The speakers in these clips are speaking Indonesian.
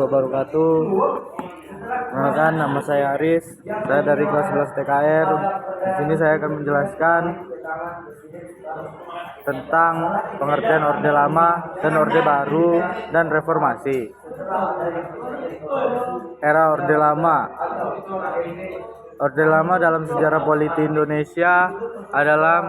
wabarakatuh. Perkenalkan, nama saya Aris. Saya dari kelas 11 TKR. Di sini saya akan menjelaskan tentang pengertian Orde Lama dan Orde Baru dan Reformasi. Era Orde Lama. Orde Lama dalam sejarah politik Indonesia adalah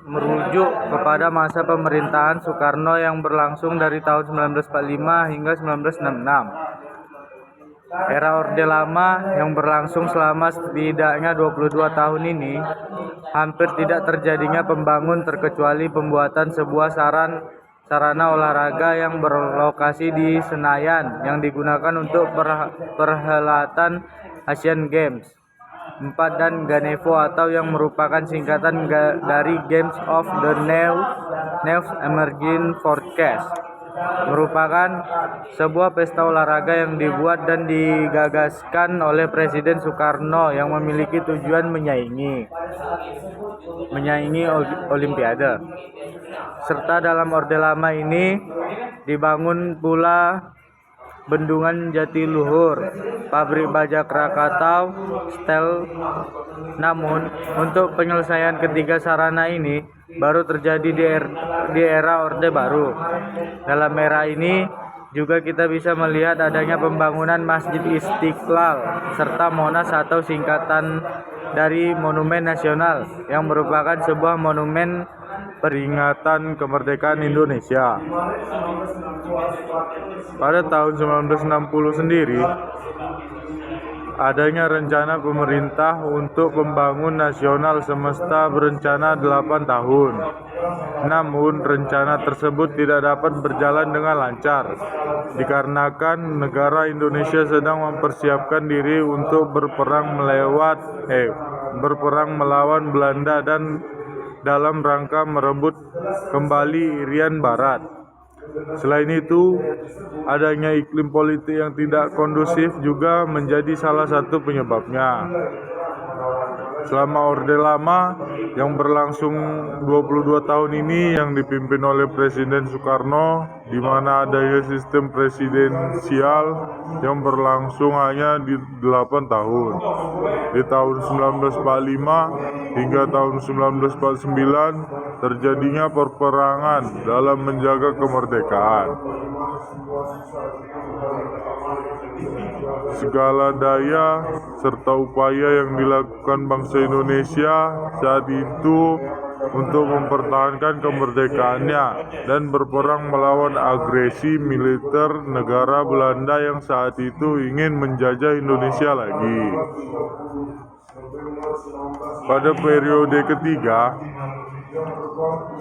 merujuk kepada masa pemerintahan Soekarno yang berlangsung dari tahun 1945 hingga 1966. Era Orde Lama yang berlangsung selama setidaknya 22 tahun ini hampir tidak terjadinya pembangunan terkecuali pembuatan sebuah sarana olahraga yang berlokasi di Senayan yang digunakan untuk perhelatan Asian Games 4 dan Ganevo atau yang merupakan singkatan dari Games of the New Emerging Forecast, merupakan sebuah pesta olahraga yang dibuat dan digagaskan oleh Presiden Soekarno yang memiliki tujuan menyaingi Olimpiade. Serta dalam Orde Lama ini dibangun pula Bendungan Jatiluhur, pabrik baja Krakatau, Stel. Namun, untuk penyelesaian ketiga sarana ini baru terjadi di era Orde Baru. Dalam era ini juga kita bisa melihat adanya pembangunan Masjid Istiqlal serta Monas atau singkatan dari Monumen Nasional yang merupakan sebuah monumen peringatan kemerdekaan Indonesia. Pada tahun 1960 sendiri, adanya rencana pemerintah untuk pembangun nasional semesta berencana 8 tahun. Namun, rencana tersebut tidak dapat berjalan dengan lancar, dikarenakan negara Indonesia sedang mempersiapkan diri untuk berperang melawan Belanda dan dalam rangka merebut kembali Irian Barat. Selain itu, adanya iklim politik yang tidak kondusif juga menjadi salah satu penyebabnya. Selama Orde Lama yang berlangsung 22 tahun ini yang dipimpin oleh Presiden Soekarno, di mana adanya sistem presidensial yang berlangsung hanya di 8 tahun. Di tahun 1945 hingga tahun 1949 terjadinya perperangan dalam menjaga kemerdekaan. Segala daya serta upaya yang dilakukan bangsa Indonesia saat itu untuk mempertahankan kemerdekaannya dan berperang melawan agresi militer negara Belanda yang saat itu ingin menjajah Indonesia lagi. Pada periode ketiga,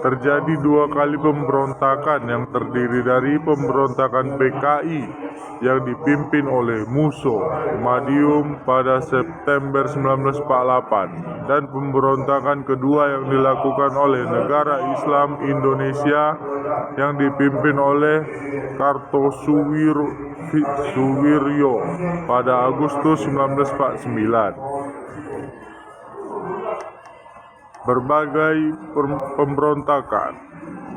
terjadi 2 kali pemberontakan yang terdiri dari pemberontakan PKI yang dipimpin oleh Musso Madiun pada September 1948 dan pemberontakan kedua yang dilakukan oleh Negara Islam Indonesia yang dipimpin oleh Kartosuwiryo pada Agustus 1949. Berbagai pemberontakan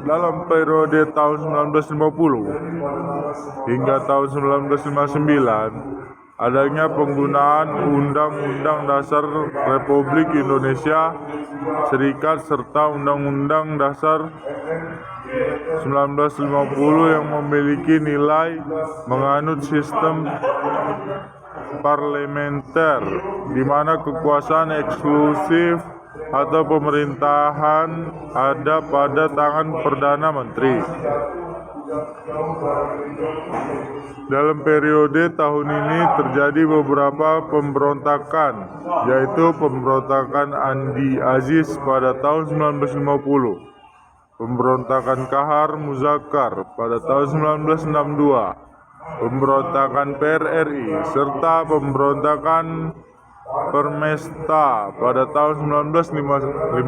dalam periode tahun 1950 hingga tahun 1959, adanya penggunaan Undang-Undang Dasar Republik Indonesia Serikat serta Undang-Undang Dasar 1950 yang memiliki nilai menganut sistem parlementer di mana kekuasaan eksklusif atau pemerintahan ada pada tangan Perdana Menteri. Dalam periode tahun ini terjadi beberapa pemberontakan, yaitu pemberontakan Andi Aziz pada tahun 1950, pemberontakan Kahar Muzakkar pada tahun 1962, pemberontakan PRRI, serta pemberontakan Permesta pada tahun 1958.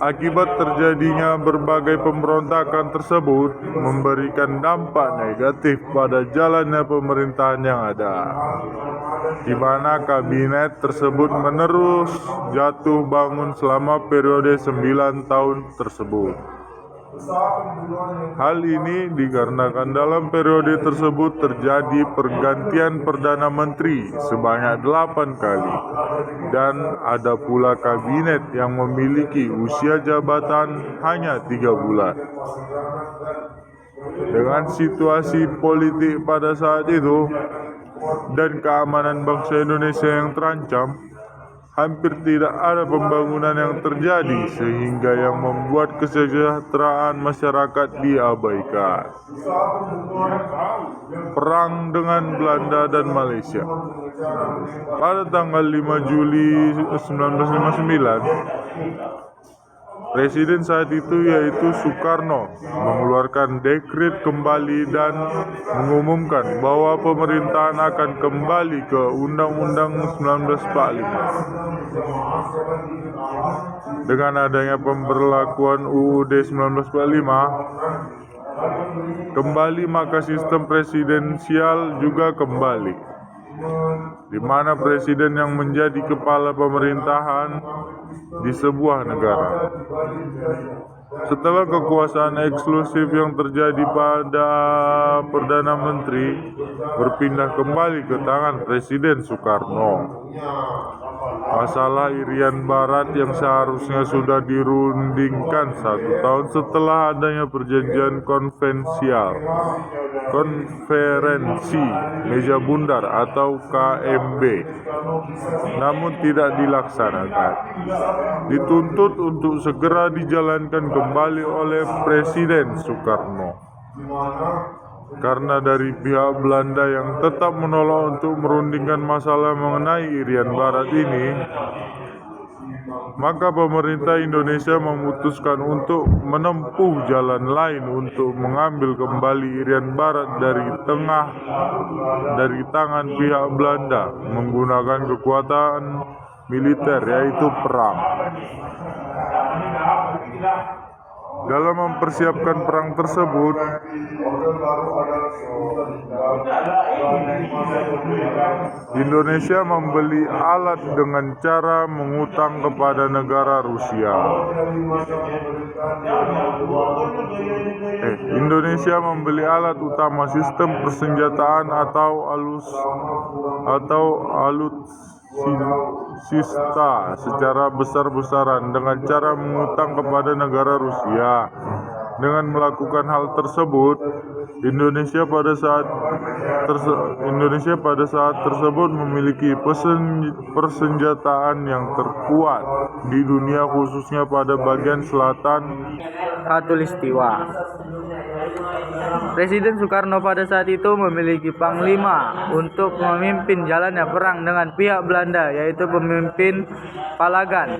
Akibat terjadinya berbagai pemberontakan tersebut memberikan dampak negatif pada jalannya pemerintahan yang ada, di mana kabinet tersebut menerus jatuh bangun selama periode 9 tahun tersebut. Hal ini dikarenakan dalam periode tersebut terjadi pergantian Perdana Menteri sebanyak 8 kali dan ada pula kabinet yang memiliki usia jabatan hanya 3 bulan. Dengan situasi politik pada saat itu dan keamanan bangsa Indonesia yang terancam, hampir tidak ada pembangunan yang terjadi sehingga yang membuat kesejahteraan masyarakat diabaikan. Perang dengan Belanda dan Malaysia. Pada tanggal 5 Juli 1959, Presiden saat itu yaitu Soekarno mengeluarkan dekret kembali dan mengumumkan bahwa pemerintahan akan kembali ke Undang-Undang 1945. Dengan adanya pemberlakuan UUD 1945 kembali, maka sistem presidensial juga kembali, di mana presiden yang menjadi kepala pemerintahan di sebuah negara. Setelah kekuasaan eksklusif yang terjadi pada Perdana Menteri berpindah kembali ke tangan Presiden Soekarno, masalah Irian Barat yang seharusnya sudah dirundingkan 1 tahun setelah adanya perjanjian konferensi meja bundar atau KMB, namun tidak dilaksanakan, dituntut untuk segera dijalankan kembali oleh Presiden Soekarno. Karena dari pihak Belanda yang tetap menolak untuk merundingkan masalah mengenai Irian Barat ini, maka pemerintah Indonesia memutuskan untuk menempuh jalan lain untuk mengambil kembali Irian Barat dari tangan pihak Belanda menggunakan kekuatan militer, yaitu perang. Dalam mempersiapkan perang tersebut, Indonesia membeli alat dengan cara mengutang kepada negara Rusia. Indonesia membeli alat utama sistem persenjataan atau alutsista secara besar-besaran dengan cara mengutang kepada negara Rusia. Dengan melakukan hal tersebut, Indonesia pada saat tersebut memiliki persenjataan yang terkuat di dunia, khususnya pada bagian selatan Khatulistiwa. Presiden Soekarno pada saat itu memiliki panglima untuk memimpin jalannya perang dengan pihak Belanda, yaitu pemimpin Palagan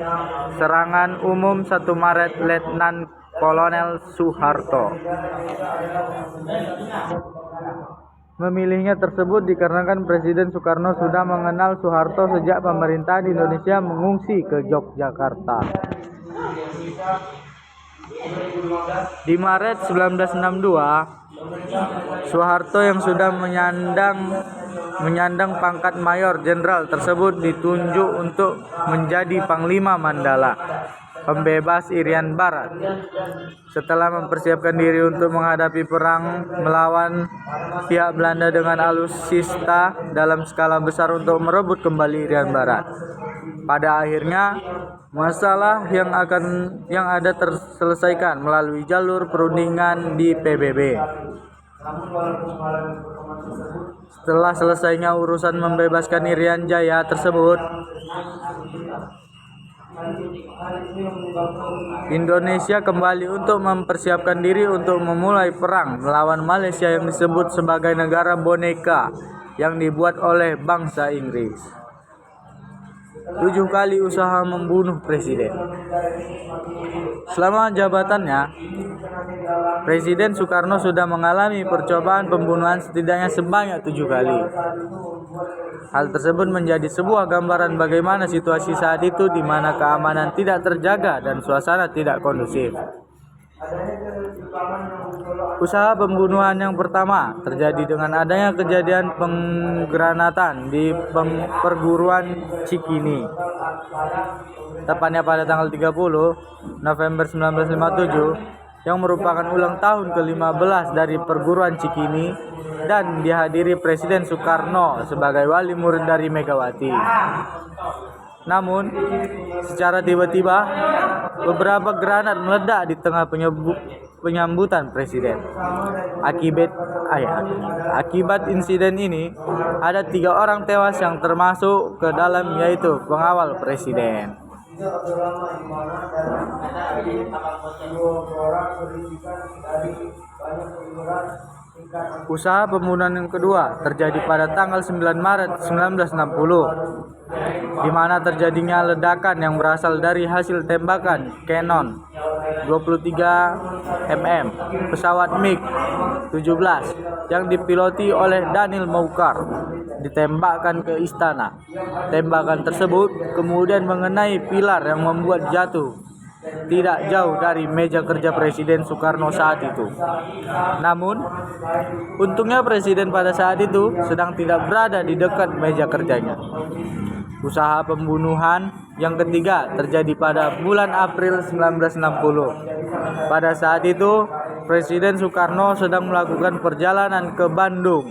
Serangan Umum 1 Maret Letnan Kolonel Soeharto. Memilihnya tersebut dikarenakan Presiden Soekarno sudah mengenal Soeharto sejak pemerintahan Indonesia mengungsi ke Yogyakarta. Di Maret 1962, Soeharto yang sudah menyandang pangkat Mayor Jenderal tersebut ditunjuk untuk menjadi Panglima Mandala, pembebas Irian Barat. Setelah mempersiapkan diri untuk menghadapi perang melawan pihak Belanda dengan alutsista dalam skala besar untuk merebut kembali Irian Barat, pada akhirnya masalah yang ada terselesaikan melalui jalur perundingan di PBB. Setelah selesainya urusan membebaskan Irian Jaya tersebut, Indonesia kembali untuk mempersiapkan diri untuk memulai perang melawan Malaysia yang disebut sebagai negara boneka yang dibuat oleh bangsa Inggris. 7 kali usaha membunuh presiden. Selama jabatannya, Presiden Soekarno sudah mengalami percobaan pembunuhan setidaknya sebanyak 7 kali. Hal tersebut menjadi sebuah gambaran bagaimana situasi saat itu, di mana keamanan tidak terjaga dan suasana tidak kondusif. Usaha pembunuhan yang pertama terjadi dengan adanya kejadian penggranatan di perguruan Cikini. Tepatnya pada tanggal 30 November 1957, yang merupakan ulang tahun ke-15 dari perguruan Cikini dan dihadiri Presiden Soekarno sebagai wali murid dari Megawati. Namun, secara tiba-tiba beberapa granat meledak di tengah penyambutan Presiden. Akibat insiden ini, ada 3 orang tewas yang termasuk ke dalam, yaitu pengawal Presiden. Usaha pembunuhan yang kedua terjadi pada tanggal 9 Maret 1960, di mana terjadinya ledakan yang berasal dari hasil tembakan Cannon 23 mm pesawat MiG-17 yang dipiloti oleh Daniel Moukar ditembakkan ke istana. Tembakan tersebut kemudian mengenai pilar yang membuat jatuh tidak jauh dari meja kerja Presiden Soekarno saat itu. Namun, untungnya Presiden pada saat itu sedang tidak berada di dekat meja kerjanya. Usaha pembunuhan yang ketiga terjadi pada bulan April 1960. Pada saat itu, Presiden Soekarno sedang melakukan perjalanan ke Bandung.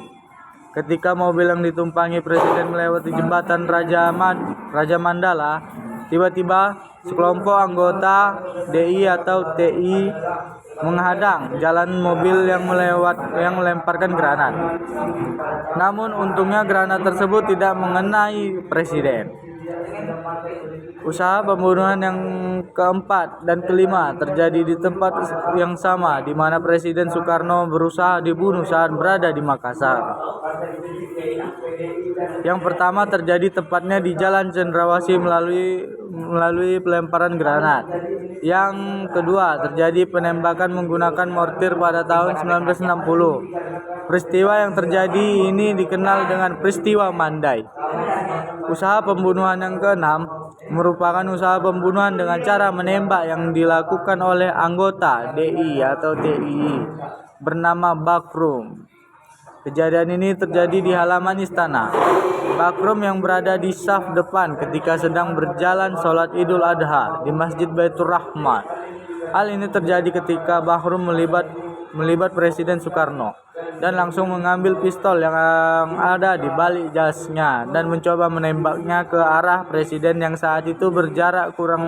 Ketika mobil yang ditumpangi Presiden melewati jembatan Raja Mandala, tiba-tiba sekelompok anggota DI atau TI menghadang jalan mobil yang melemparkan granat. Namun untungnya granat tersebut tidak mengenai Presiden. Usaha pembunuhan yang keempat dan kelima terjadi di tempat yang sama, di mana Presiden Soekarno berusaha dibunuh saat berada di Makassar. Yang pertama terjadi tepatnya di Jalan Cendrawasih melalui pelemparan granat. Yang kedua terjadi penembakan menggunakan mortir pada tahun 1960. Peristiwa yang terjadi ini dikenal dengan peristiwa Mandai. Usaha pembunuhan yang keenam merupakan usaha pembunuhan dengan cara menembak yang dilakukan oleh anggota DI atau TI bernama Bakrum. Kejadian ini terjadi di halaman istana. Bakrum yang berada di saf depan ketika sedang berjalan sholat Idul Adha di Masjid Baitur Rahman. Hal ini terjadi ketika Bakrum melibat Presiden Soekarno dan langsung mengambil pistol yang ada di balik jasnya dan mencoba menembaknya ke arah Presiden yang saat itu berjarak kurang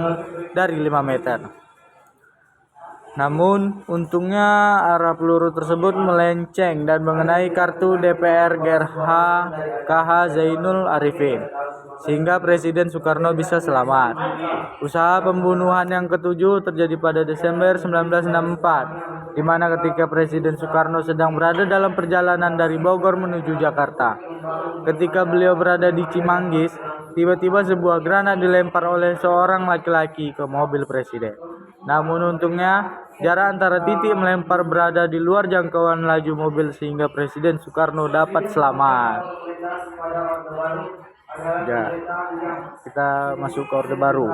dari 5 meter. Namun, untungnya arah peluru tersebut melenceng dan mengenai kartu DPR KH Zainul Arifin, sehingga Presiden Soekarno bisa selamat. Usaha pembunuhan yang ketujuh terjadi pada Desember 1964, di mana ketika Presiden Soekarno sedang berada dalam perjalanan dari Bogor menuju Jakarta. Ketika beliau berada di Cimanggis, tiba-tiba sebuah granat dilempar oleh seorang laki-laki ke mobil Presiden. Namun untungnya jarak antara titik melempar berada di luar jangkauan laju mobil sehingga Presiden Soekarno dapat selamat. Ya, kita masuk ke Orde Baru.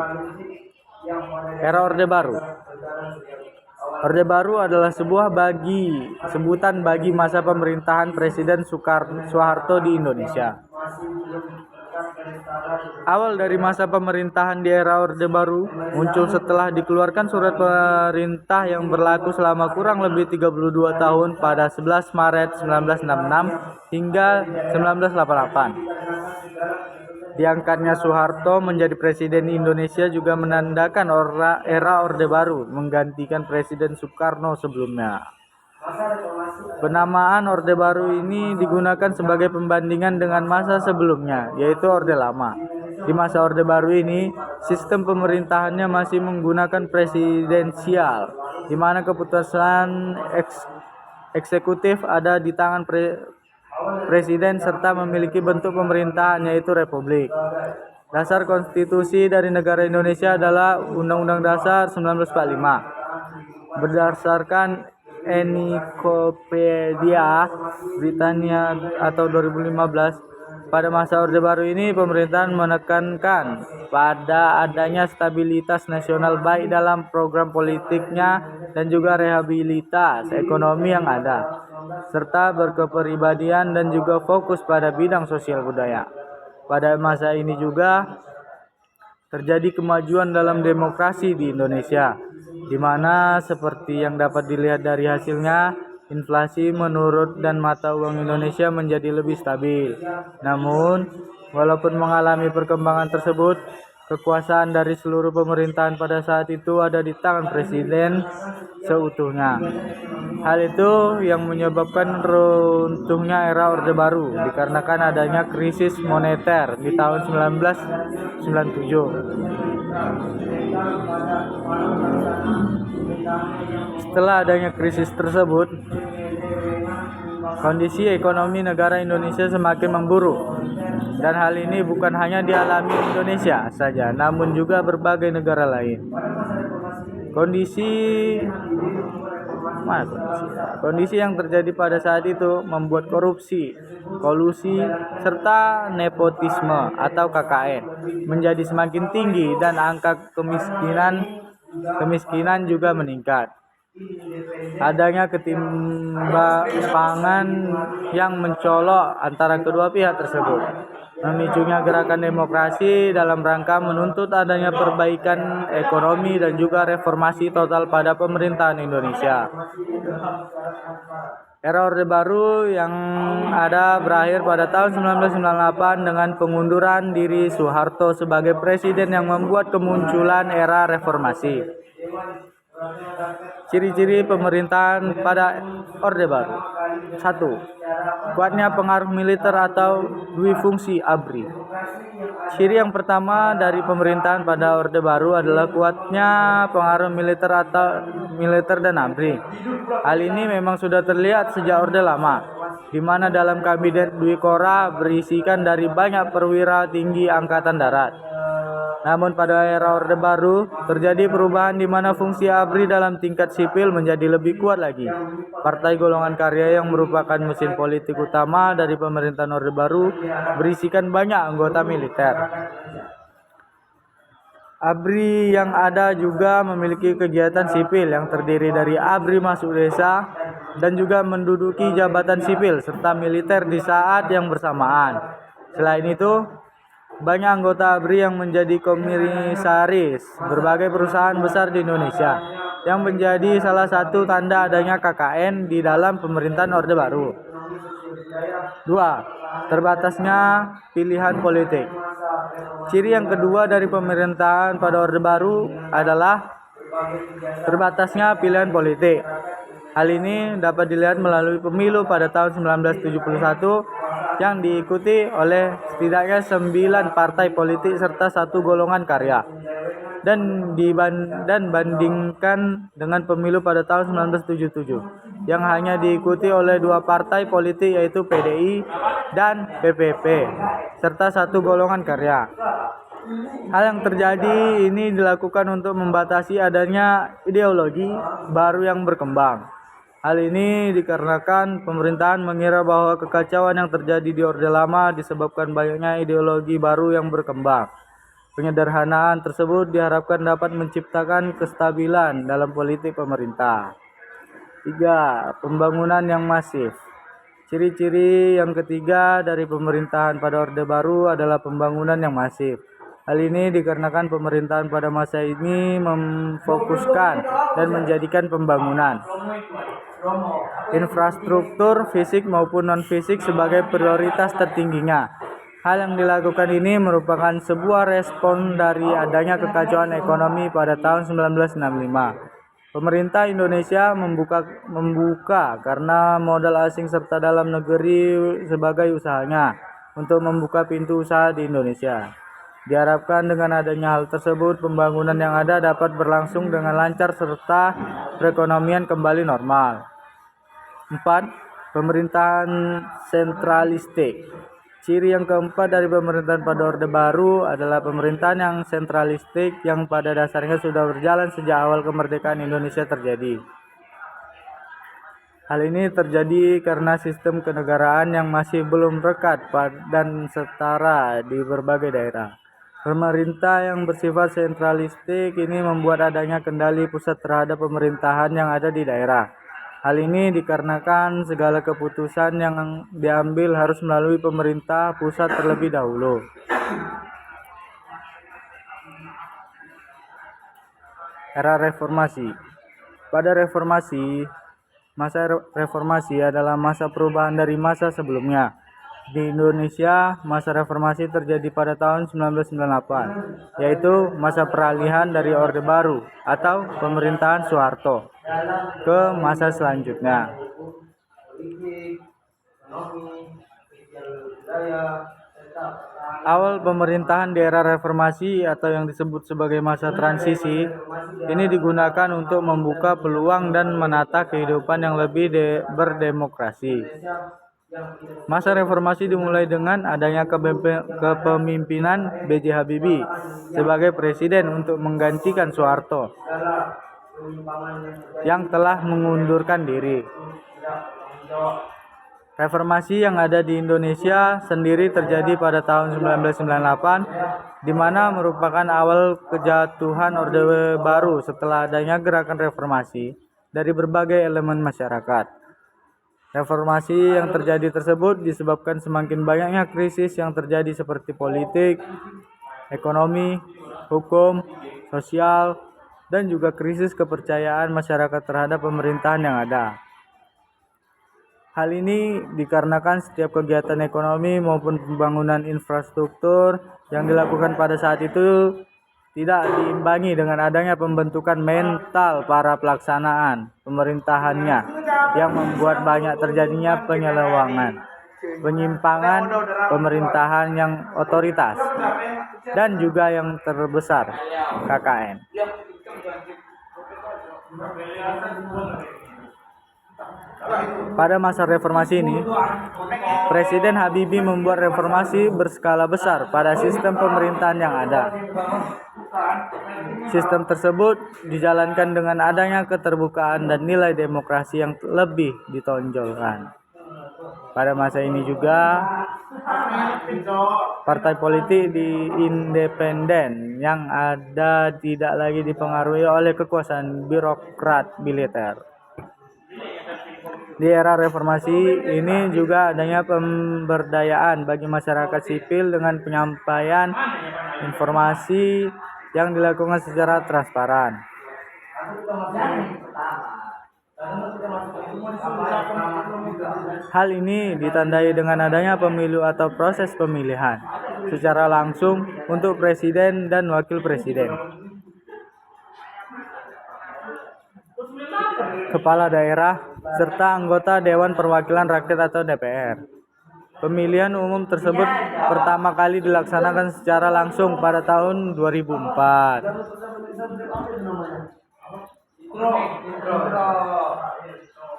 Era Orde Baru. Orde Baru adalah sebutan bagi masa pemerintahan Presiden Soeharto di Indonesia. Awal dari masa pemerintahan di era Orde Baru muncul setelah dikeluarkan surat perintah yang berlaku selama kurang lebih 32 tahun pada 11 Maret 1966 hingga 1988. Diangkatnya Soeharto menjadi Presiden Indonesia juga menandakan era Orde Baru menggantikan Presiden Soekarno sebelumnya. Penamaan Orde Baru ini digunakan sebagai pembandingan dengan masa sebelumnya, yaitu Orde Lama. Di masa Orde Baru ini, sistem pemerintahannya masih menggunakan presidensial, di mana keputusan eksekutif ada di tangan Presiden serta memiliki bentuk pemerintahan, yaitu republik. Dasar konstitusi dari negara Indonesia adalah Undang-Undang Dasar 1945. Berdasarkan Encyclopedia Britannia atau 2015, pada masa Orde Baru ini pemerintahan menekankan pada adanya stabilitas nasional baik dalam program politiknya dan juga rehabilitas ekonomi yang ada, serta berkepribadian dan juga fokus pada bidang sosial budaya. Pada masa ini juga terjadi kemajuan dalam demokrasi di Indonesia. di mana seperti yang dapat dilihat dari hasilnya, inflasi menurut dan mata uang Indonesia menjadi lebih stabil. Namun, walaupun mengalami perkembangan tersebut, kekuasaan dari seluruh pemerintahan pada saat itu ada di tangan presiden seutuhnya. Hal itu yang menyebabkan runtuhnya era Orde Baru dikarenakan adanya krisis moneter di tahun 1997. Setelah adanya krisis tersebut, kondisi ekonomi negara Indonesia semakin memburuk. Dan hal ini bukan hanya dialami Indonesia saja, namun juga berbagai negara lain. Kondisi yang terjadi pada saat itu membuat korupsi, kolusi, serta nepotisme atau KKN menjadi semakin tinggi dan angka kemiskinan juga meningkat. Adanya ketimpangan yang mencolok antara kedua pihak tersebut, memicunya gerakan demokrasi dalam rangka menuntut adanya perbaikan ekonomi dan juga reformasi total pada pemerintahan Indonesia. Era Orde Baru yang ada berakhir pada tahun 1998 dengan pengunduran diri Soeharto sebagai presiden yang membuat kemunculan era reformasi. Ciri-ciri pemerintahan pada Orde Baru. 1. Kuatnya pengaruh militer atau duifungsi ABRI. Ciri yang pertama dari pemerintahan pada Orde Baru adalah kuatnya pengaruh militer dan ABRI. Hal ini memang sudah terlihat sejak Orde Lama, di mana dalam kabinet Dwi Korah berisikan dari banyak perwira tinggi Angkatan Darat. Namun pada era Orde Baru terjadi perubahan di mana fungsi ABRI dalam tingkat sipil menjadi lebih kuat lagi. Partai Golongan Karya yang merupakan mesin politik utama dari pemerintahan Orde Baru berisikan banyak anggota militer. ABRI yang ada juga memiliki kegiatan sipil yang terdiri dari ABRI masuk desa dan juga menduduki jabatan sipil serta militer di saat yang bersamaan. Selain itu, banyak anggota ABRI yang menjadi komisaris berbagai perusahaan besar di Indonesia, yang menjadi salah satu tanda adanya KKN di dalam pemerintahan Orde Baru. 2. Terbatasnya pilihan politik. Ciri yang kedua dari pemerintahan pada Orde Baru adalah terbatasnya pilihan politik. Hal ini dapat dilihat melalui pemilu pada tahun 1971 yang diikuti oleh setidaknya 9 partai politik serta 1 golongan karya, dan bandingkan dengan pemilu pada tahun 1977 yang hanya diikuti oleh 2 partai politik yaitu PDI dan PPP serta 1 golongan karya. Hal yang terjadi ini dilakukan untuk membatasi adanya ideologi baru yang berkembang. Hal ini dikarenakan pemerintahan mengira bahwa kekacauan yang terjadi di Orde Lama disebabkan banyaknya ideologi baru yang berkembang. Penyederhanaan tersebut diharapkan dapat menciptakan kestabilan dalam politik pemerintah. 3. Pembangunan yang masif. Ciri-ciri yang ketiga dari pemerintahan pada Orde Baru adalah pembangunan yang masif. Hal ini dikarenakan pemerintahan pada masa ini memfokuskan dan menjadikan pembangunan infrastruktur fisik maupun non-fisik sebagai prioritas tertingginya. Hal yang dilakukan ini merupakan sebuah respon dari adanya kekacauan ekonomi pada tahun 1965. Pemerintah Indonesia membuka karena modal asing serta dalam negeri sebagai usahanya untuk membuka pintu usaha di Indonesia. Diharapkan dengan adanya hal tersebut, pembangunan yang ada dapat berlangsung dengan lancar serta perekonomian kembali normal. 4. Pemerintahan sentralistik. Ciri yang keempat dari pemerintahan pada Orde Baru adalah pemerintahan yang sentralistik yang pada dasarnya sudah berjalan sejak awal kemerdekaan Indonesia terjadi. Hal ini terjadi karena sistem kenegaraan yang masih belum rekat dan setara di berbagai daerah. Pemerintah yang bersifat sentralistik ini membuat adanya kendali pusat terhadap pemerintahan yang ada di daerah. Hal ini dikarenakan segala keputusan yang diambil harus melalui pemerintah pusat terlebih dahulu. Era reformasi. Pada masa reformasi adalah masa perubahan dari masa sebelumnya. Di Indonesia, masa reformasi terjadi pada tahun 1998, yaitu masa peralihan dari Orde Baru atau pemerintahan Soeharto ke masa selanjutnya. Awal pemerintahan di era reformasi atau yang disebut sebagai masa transisi ini digunakan untuk membuka peluang dan menata kehidupan yang lebih berdemokrasi. Masa reformasi dimulai dengan adanya kepemimpinan B.J. Habibie sebagai presiden untuk menggantikan Soeharto yang telah mengundurkan diri. Reformasi yang ada di Indonesia sendiri terjadi pada tahun 1998, di mana merupakan awal kejatuhan Orde Baru setelah adanya gerakan reformasi dari berbagai elemen masyarakat. Reformasi yang terjadi tersebut disebabkan semakin banyaknya krisis yang terjadi seperti politik, ekonomi, hukum, sosial, dan juga krisis kepercayaan masyarakat terhadap pemerintahan yang ada. Hal ini dikarenakan setiap kegiatan ekonomi maupun pembangunan infrastruktur yang dilakukan pada saat itu tidak diimbangi dengan adanya pembentukan mental para pelaksanaan pemerintahannya yang membuat banyak terjadinya penyelewengan, penyimpangan pemerintahan yang otoritas, dan juga yang terbesar KKN. Pada masa reformasi ini, Presiden Habibie membuat reformasi berskala besar pada sistem pemerintahan yang ada. Sistem tersebut dijalankan dengan adanya keterbukaan dan nilai demokrasi yang lebih ditonjolkan. Pada masa ini juga, partai politik di independen yang ada tidak lagi dipengaruhi oleh kekuasaan birokrat militer. Di era reformasi ini juga adanya pemberdayaan bagi masyarakat sipil dengan penyampaian informasi yang dilakukan secara transparan. Hal ini ditandai dengan adanya pemilu atau proses pemilihan secara langsung untuk presiden dan wakil presiden, kepala daerah, serta anggota Dewan Perwakilan Rakyat atau DPR. Pemilihan umum tersebut pertama kali dilaksanakan secara langsung pada tahun 2004.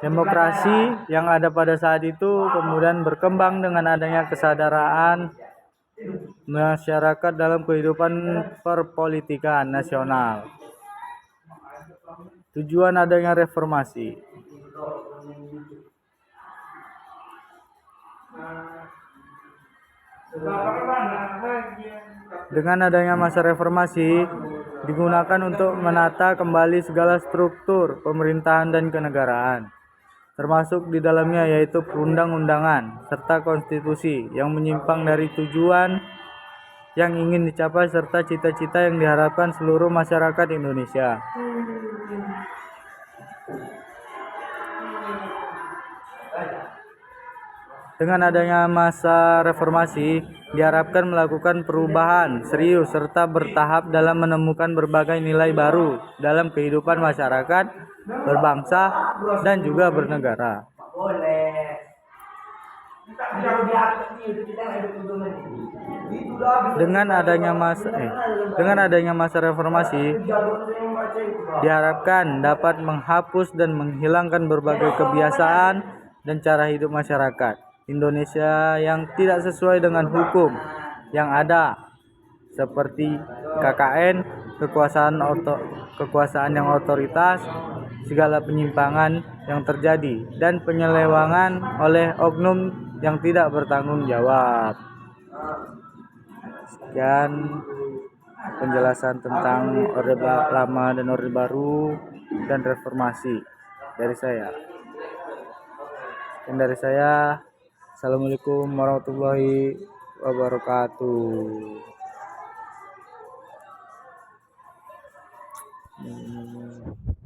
Demokrasi yang ada pada saat itu kemudian berkembang dengan adanya kesadaran masyarakat dalam kehidupan perpolitikan nasional. Tujuan adanya reformasi. Dengan adanya masa reformasi digunakan untuk menata kembali segala struktur pemerintahan dan kenegaraan, termasuk di dalamnya yaitu perundang-undangan serta konstitusi yang menyimpang dari tujuan yang ingin dicapai serta cita-cita yang diharapkan seluruh masyarakat Indonesia. Dengan adanya masa reformasi, diharapkan melakukan perubahan serius serta bertahap dalam menemukan berbagai nilai baru dalam kehidupan masyarakat, berbangsa, dan juga bernegara. Dengan adanya masa reformasi, diharapkan dapat menghapus dan menghilangkan berbagai kebiasaan dan cara hidup masyarakat Indonesia yang tidak sesuai dengan hukum yang ada, seperti KKN, kekuasaan yang otoritas, segala penyimpangan yang terjadi, dan penyelewengan oleh oknum yang tidak bertanggung jawab. Sekian penjelasan tentang Orde Lama dan Orde Baru dan reformasi dari saya. Assalamualaikum warahmatullahi wabarakatuh. Hmm.